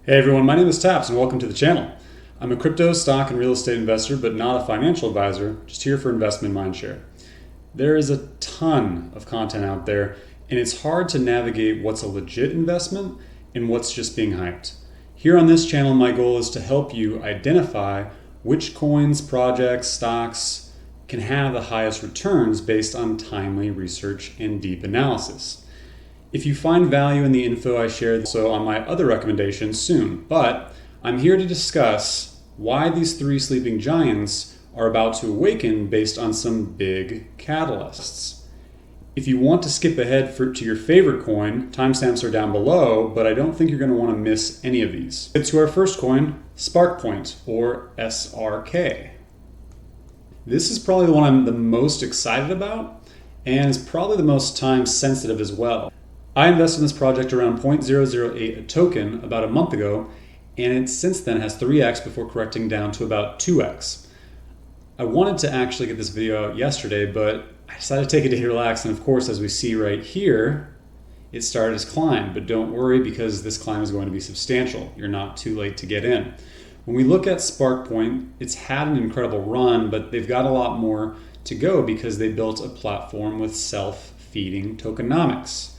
Hey everyone, my name is Taps and welcome to the channel. I'm a crypto, stock, and real estate investor, but not a financial advisor, just here for investment mindshare. There is a ton of content out there, and it's hard to navigate what's a legit investment and what's just being hyped. Here on this channel, my goal is to help you identify which coins, projects, stocks can have the highest returns based on timely research and deep analysis. If you find value in the info I share, so on my other recommendations soon, but I'm here to discuss why these three sleeping giants are about to awaken based on some big catalysts. If you want to skip ahead to your favorite coin, timestamps are down below, but I don't think you're going to want to miss any of these. Get to our first coin, Sparkpoint, or SRK. This is probably the one I'm the most excited about, and is probably the most time sensitive as well. I invested in this project around 0.008 a token about a month ago, and it since then has 3x before correcting down to about 2x. I wanted to actually get this video out yesterday, but I decided to take a day to relax, and of course, as we see right here, it started its climb, but don't worry because this climb is going to be substantial. You're not too late to get in. When we look at Sparkpoint, it's had an incredible run, but they've got a lot more to go because they built a platform with self-feeding tokenomics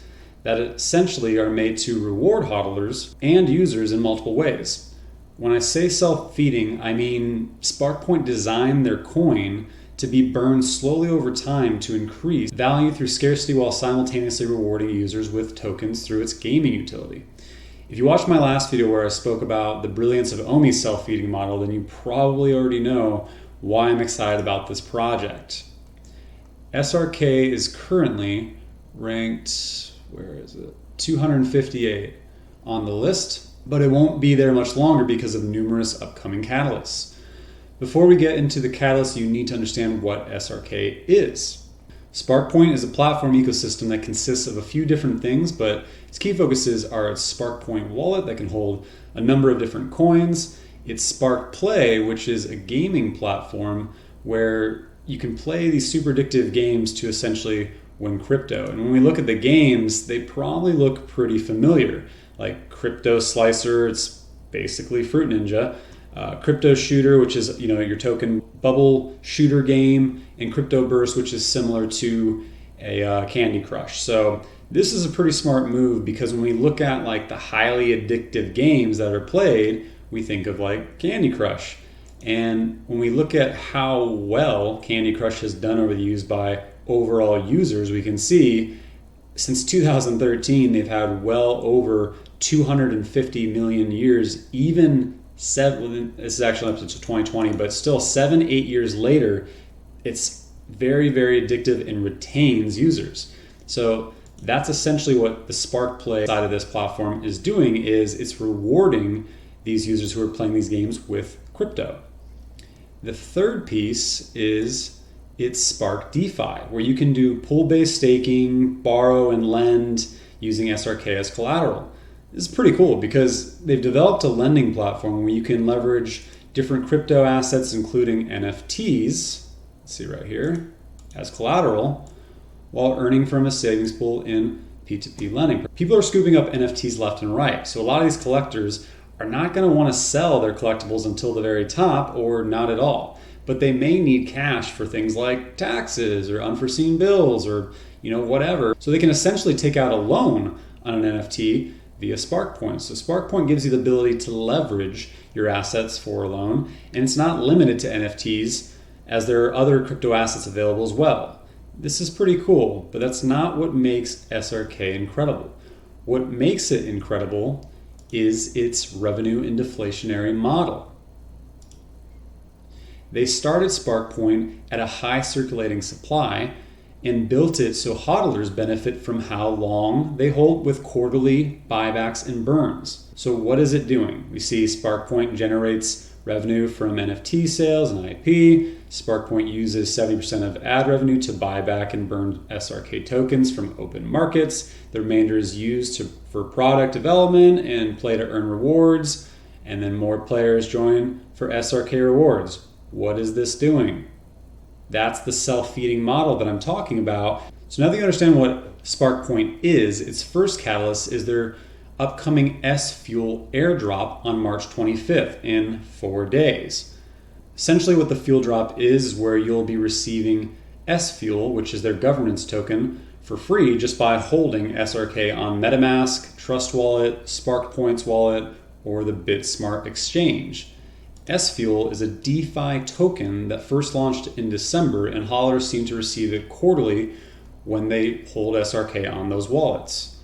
that essentially are made to reward hodlers and users in multiple ways. When I say self-feeding, I mean Sparkpoint designed their coin to be burned slowly over time to increase value through scarcity while simultaneously rewarding users with tokens through its gaming utility. If you watched my last video where I spoke about the brilliance of Omi's self-feeding model, then you probably already know why I'm excited about this project. SRK is currently ranked, where is it? 258 on the list, but it won't be there much longer because of numerous upcoming catalysts. Before we get into the catalysts, you need to understand what SRK is. Sparkpoint is a platform ecosystem that consists of a few different things, but its key focuses are its Sparkpoint wallet that can hold a number of different coins, its Spark Play, which is a gaming platform where you can play these super addictive games to essentially win crypto. And when we look at the games, they probably look pretty familiar, like Crypto Slicer, it's basically Fruit Ninja, Crypto Shooter, which is your token bubble shooter game, and Crypto Burst, which is similar to a Candy Crush. So this is a pretty smart move because when we look at like the highly addictive games that are played, we think of like Candy Crush. And when we look at how well Candy Crush has done over the years by overall users, we can see since 2013 they've had well over 250 million years, even this is actually up to 2020, but still 7-8 years later, it's very, very addictive and retains users. So that's essentially what the Spark Play side of this platform is doing, is it's rewarding these users who are playing these games with crypto. The third piece is it's Spark DeFi, where you can do pool-based staking, borrow and lend using SRK as collateral. This is pretty cool because they've developed a lending platform where you can leverage different crypto assets, including NFTs, let's see right here, as collateral, while earning from a savings pool in P2P lending. People are scooping up NFTs left and right, so a lot of these collectors are not going to want to sell their collectibles until the very top or not at all. But they may need cash for things like taxes or unforeseen bills or whatever. So they can essentially take out a loan on an NFT via Sparkpoint. So Sparkpoint gives you the ability to leverage your assets for a loan, and it's not limited to NFTs as there are other crypto assets available as well. This is pretty cool, but that's not what makes SRK incredible. What makes it incredible is its revenue and deflationary model. They started Sparkpoint at a high circulating supply and built it so hodlers benefit from how long they hold with quarterly buybacks and burns. So what is it doing? We see Sparkpoint generates revenue from NFT sales and IP. Sparkpoint uses 70% of ad revenue to buy back and burn SRK tokens from open markets. The remainder is used for product development and play to earn rewards. And then more players join for SRK rewards. What is this doing? That's the self-feeding model that I'm talking about. So now that you understand what Sparkpoint is, its first catalyst is their upcoming SFUEL airdrop on March 25th in 4 days. Essentially what the fuel drop is where you'll be receiving SFUEL, which is their governance token, for free just by holding SRK on MetaMask, Trust Wallet, Sparkpoint's wallet, or the BitSmart exchange. SFUEL is a DeFi token that first launched in December, and holders seem to receive it quarterly when they hold SRK on those wallets.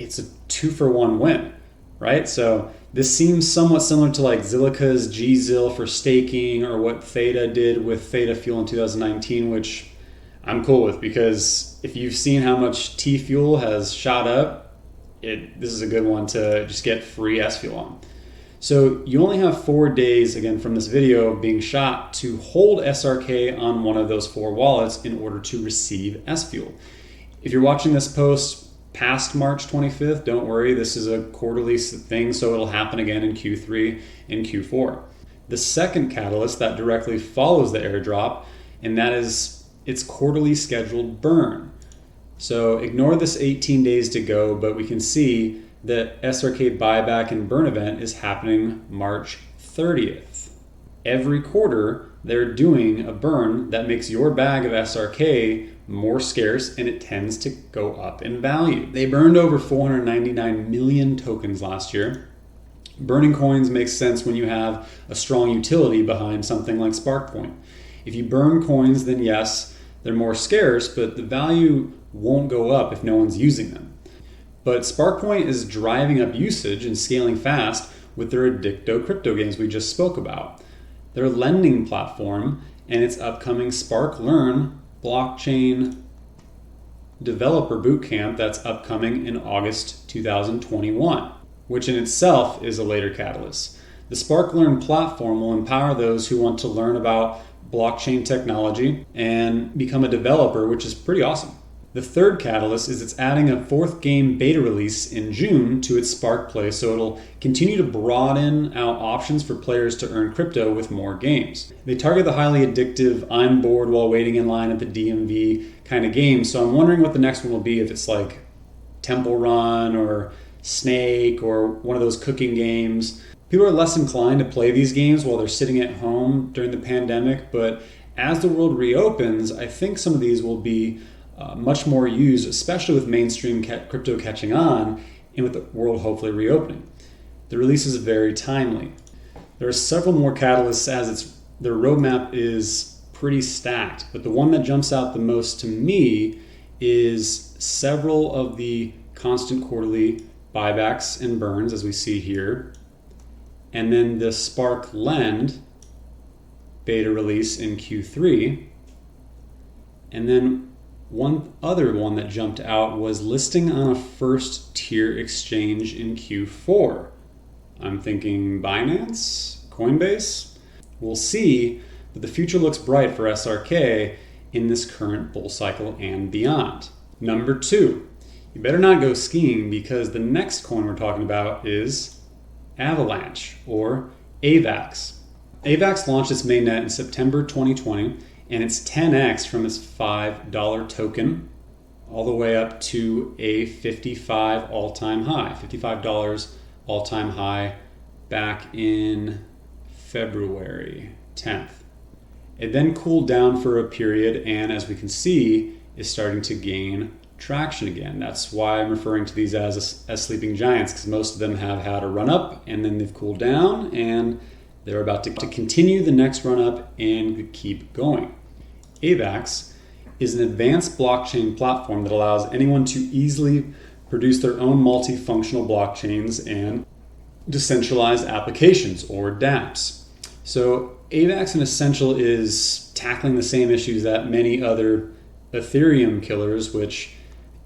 It's a 2-for-1 win, right? So this seems somewhat similar to like Zilliqa's GZIL for staking, or what Theta did with Theta Fuel in 2019, which I'm cool with, because if you've seen how much T Fuel has shot up, this is a good one to just get free SFUEL on. So you only have 4 days, again, from this video being shot to hold SRK on one of those 4 wallets in order to receive SFUEL. If you're watching this post past March 25th, don't worry, this is a quarterly thing, so it'll happen again in Q3 and Q4. The second catalyst that directly follows the airdrop, and that is its quarterly scheduled burn. So ignore this 18 days to go, but we can see that SRK buyback and burn event is happening March 30th. Every quarter, they're doing a burn that makes your bag of SRK more scarce, and it tends to go up in value. They burned over 499 million tokens last year. Burning coins makes sense when you have a strong utility behind something like Sparkpoint. If you burn coins, then yes, they're more scarce, but the value won't go up if no one's using them. But Sparkpoint is driving up usage and scaling fast with their Addicto crypto games we just spoke about. Their lending platform and its upcoming Spark Learn blockchain developer bootcamp that's upcoming in August 2021, which in itself is a later catalyst. The Spark Learn platform will empower those who want to learn about blockchain technology and become a developer, which is pretty awesome. The third catalyst is it's adding a 4th game beta release in June to its Spark Play, so it'll continue to broaden out options for players to earn crypto with more games. They target the highly addictive, I'm bored while waiting in line at the DMV kind of games, so I'm wondering what the next one will be, if it's like Temple Run or Snake or one of those cooking games. People are less inclined to play these games while they're sitting at home during the pandemic, but as the world reopens, I think some of these will be much more used, especially with mainstream crypto catching on and with the world hopefully reopening. The release is very timely. There are several more catalysts as their roadmap is pretty stacked, but the one that jumps out the most to me is several of the constant quarterly buybacks and burns, as we see here, and then the Spark Lend beta release in Q3. And then one other one that jumped out was listing on a first tier exchange in Q4. I'm thinking Binance, Coinbase. We'll see, but the future looks bright for SRK in this current bull cycle and beyond. Number 2, you better not go skiing, because the next coin we're talking about is Avalanche, or AVAX. AVAX launched its mainnet in September 2020, and it's 10x from its $5 token all the way up to a $55 all-time high, $55 all-time high back in February 10th. It then cooled down for a period, and as we can see, is starting to gain traction again. That's why I'm referring to these as sleeping giants, because most of them have had a run up and then they've cooled down, and they're about to continue the next run up and keep going. AVAX is an advanced blockchain platform that allows anyone to easily produce their own multifunctional blockchains and decentralized applications, or dApps. So AVAX in essential is tackling the same issues that many other Ethereum killers, which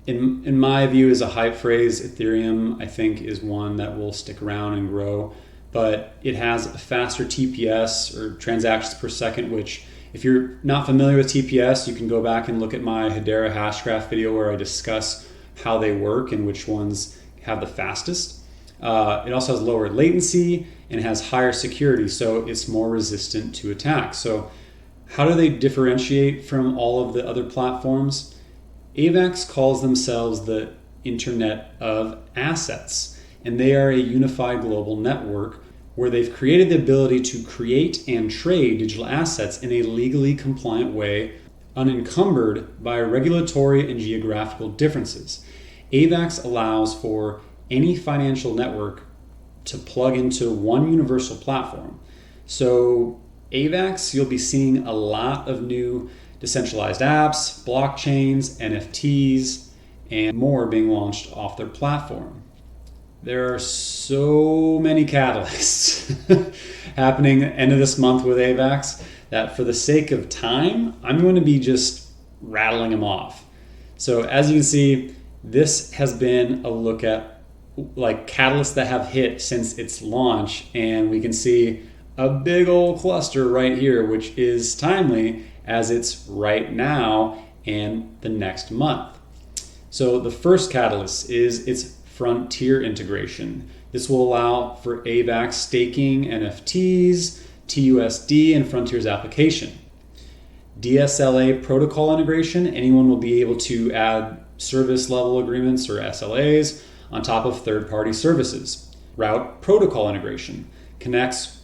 in my view is a hype phrase. Ethereum, I think, is one that will stick around and grow, but it has a faster TPS, or transactions per second, which if you're not familiar with TPS, you can go back and look at my Hedera Hashgraph video where I discuss how they work and which ones have the fastest. It also has lower latency and it has higher security, so it's more resistant to attacks. So how do they differentiate from all of the other platforms? AVAX calls themselves the Internet of Assets. and they are a unified global network where they've created the ability to create and trade digital assets in a legally compliant way, unencumbered by regulatory and geographical differences. AVAX allows for any financial network to plug into one universal platform. So AVAX, you'll be seeing a lot of new decentralized apps, blockchains, NFTs, and more being launched off their platform. There are so many catalysts happening at the end of this month with AVAX that for the sake of time, I'm going to be just rattling them off. So as you can see, this has been a look at like catalysts that have hit since its launch, and we can see a big old cluster right here, which is timely as it's right now and the next month. So the first catalyst is its Frontier integration. This will allow for AVAX staking NFTs, TUSD, and Frontier's application. DSLA protocol integration, anyone will be able to add service level agreements or SLAs on top of third-party services. Route protocol integration connects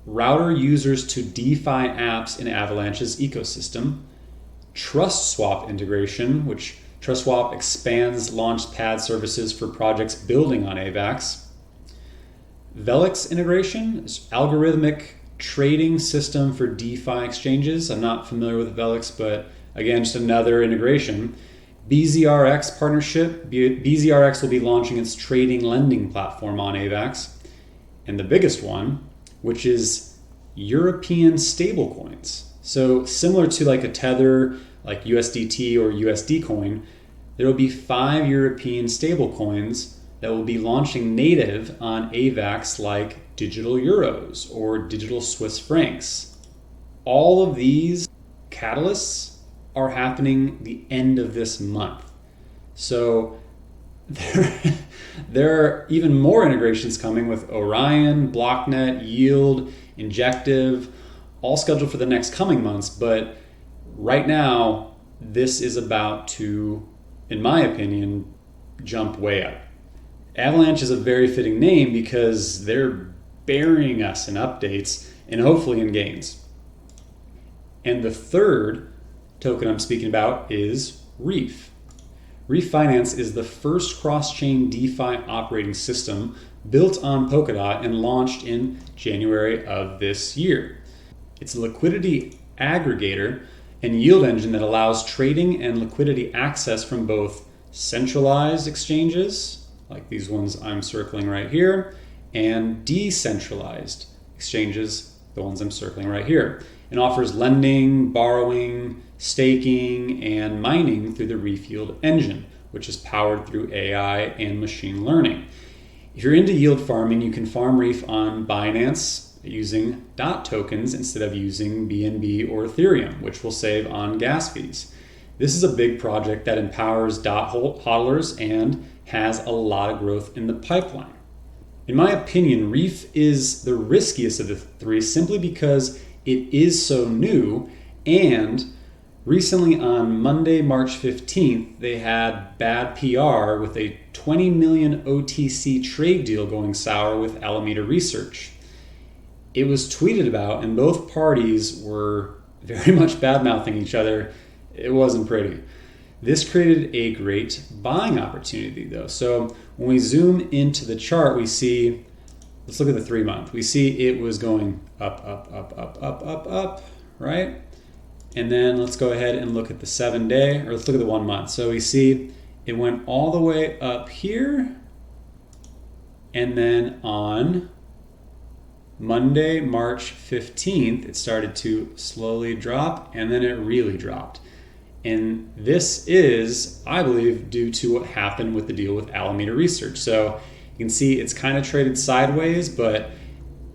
router users to DeFi apps in Avalanche's ecosystem. Trust swap integration, which Trust Swap expands launchpad services for projects building on AVAX. Velix integration is algorithmic trading system for DeFi exchanges. I'm not familiar with Velix, but again, just another integration. BZRX partnership. BZRX will be launching its trading lending platform on AVAX. And the biggest one, which is European stablecoins. So similar to like a Tether, like USDT or USD coin, there will be 5 European stablecoins that will be launching native on AVAX, like digital euros or digital Swiss francs. All of these catalysts are happening the end of this month. So there are even more integrations coming with Orion, Blocknet, Yield, Injective, all scheduled for the next coming months. But right now, this is about to, in my opinion, jump way up. Avalanche is a very fitting name because they're burying us in updates and hopefully in gains. And the third token I'm speaking about is Reef. Reef Finance is the first cross-chain DeFi operating system built on Polkadot and launched in January of this year. It's a liquidity aggregator and yield engine that allows trading and liquidity access from both centralized exchanges, like these ones I'm circling right here, and decentralized exchanges, the ones I'm circling right here, and offers lending, borrowing, staking, and mining through the Reef yield engine, which is powered through AI and machine learning. If you're into yield farming, you can farm Reef on Binance using DOT tokens instead of using BNB or Ethereum, which will save on gas fees. This is a big project that empowers DOT hodlers and has a lot of growth in the pipeline. In my opinion, Reef is the riskiest of the three simply because it is so new, and recently on Monday, March 15th, they had bad PR with a 20 million OTC trade deal going sour with Alameda Research. It was tweeted about, and both parties were very much bad-mouthing each other. It wasn't pretty. This created a great buying opportunity, though. So when we zoom into the chart, we see, let's look at the 3-month. We see it was going up, up, right? And then let's go ahead and look at the 7-day, or let's look at the 1 month. So we see it went all the way up here, and then on Monday, March 15th, it started to slowly drop, and then it really dropped. And this is, I believe, due to what happened with the deal with Alameda Research. So you can see it's kind of traded sideways, but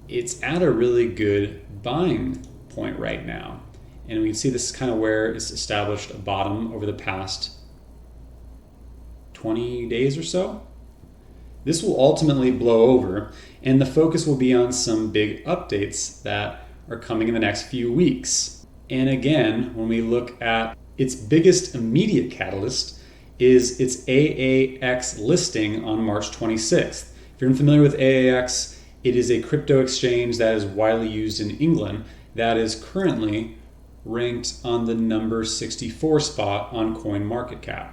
it's at a really good buying point right now. And we can see this is kind of where it's established a bottom over the past 20 days or so. This will ultimately blow over, and the focus will be on some big updates that are coming in the next few weeks. And again, when we look at its biggest immediate catalyst is its AAX listing on March 26th. If you're unfamiliar with AVAX, it is a crypto exchange that is widely used in England that is currently ranked on the number 64 spot on CoinMarketCap.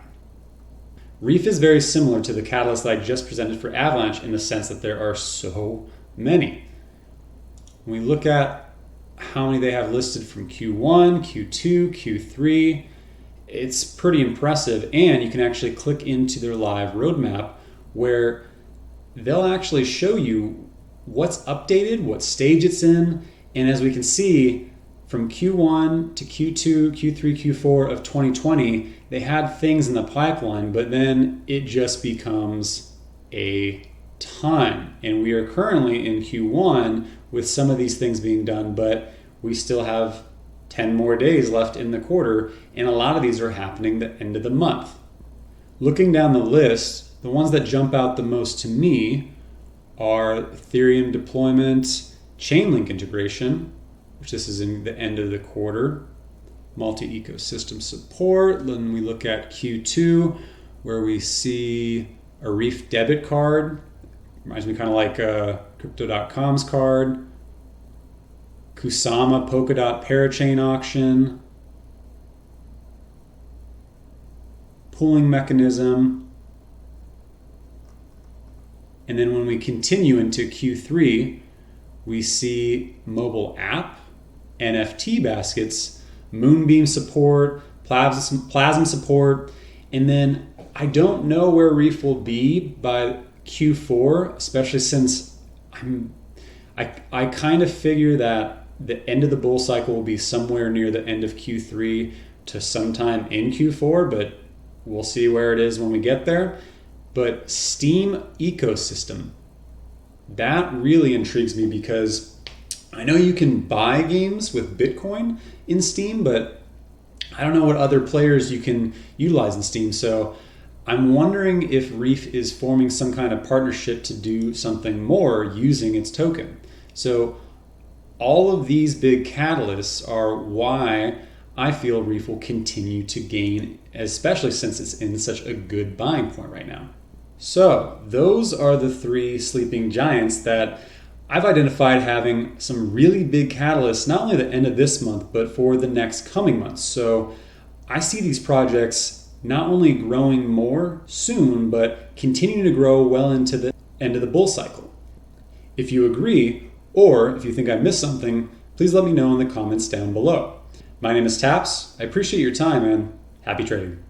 Reef is very similar to the catalyst that I just presented for Avalanche in the sense that there are so many. When we look at how many they have listed from Q1, Q2, Q3, it's pretty impressive, and you can actually click into their live roadmap where they'll actually show you what's updated, what stage it's in, and as we can see, from Q1 to Q2, Q3, Q4 of 2020, they had things in the pipeline, but then it just becomes a ton. And we are currently in Q1 with some of these things being done, but we still have 10 more days left in the quarter, and a lot of these are happening the end of the month. Looking down the list, the ones that jump out the most to me are Ethereum deployment, Chainlink integration, which this is in the end of the quarter, multi-ecosystem support. Then we look at Q2, where we see a Reef debit card. Reminds me kind of like Crypto.com's card. Kusama Polkadot parachain auction. Pooling mechanism. And then when we continue into Q3, we see mobile app, NFT baskets, Moonbeam support, Plasm support, and then I don't know where Reef will be by Q4, especially since I kind of figure that the end of the bull cycle will be somewhere near the end of Q3 to sometime in Q4, but we'll see where it is when we get there. But Steam ecosystem, that really intrigues me because I know you can buy games with Bitcoin in Steam, but I don't know what other players you can utilize in Steam. So I'm wondering if Reef is forming some kind of partnership to do something more using its token. So all of these big catalysts are why I feel Reef will continue to gain, especially since it's in such a good buying point right now. So those are the three sleeping giants that I've identified having some really big catalysts, not only at the end of this month, but for the next coming months. So I see these projects not only growing more soon, but continuing to grow well into the end of the bull cycle. If you agree, or if you think I missed something, please let me know in the comments down below. My name is Taps. I appreciate your time and happy trading.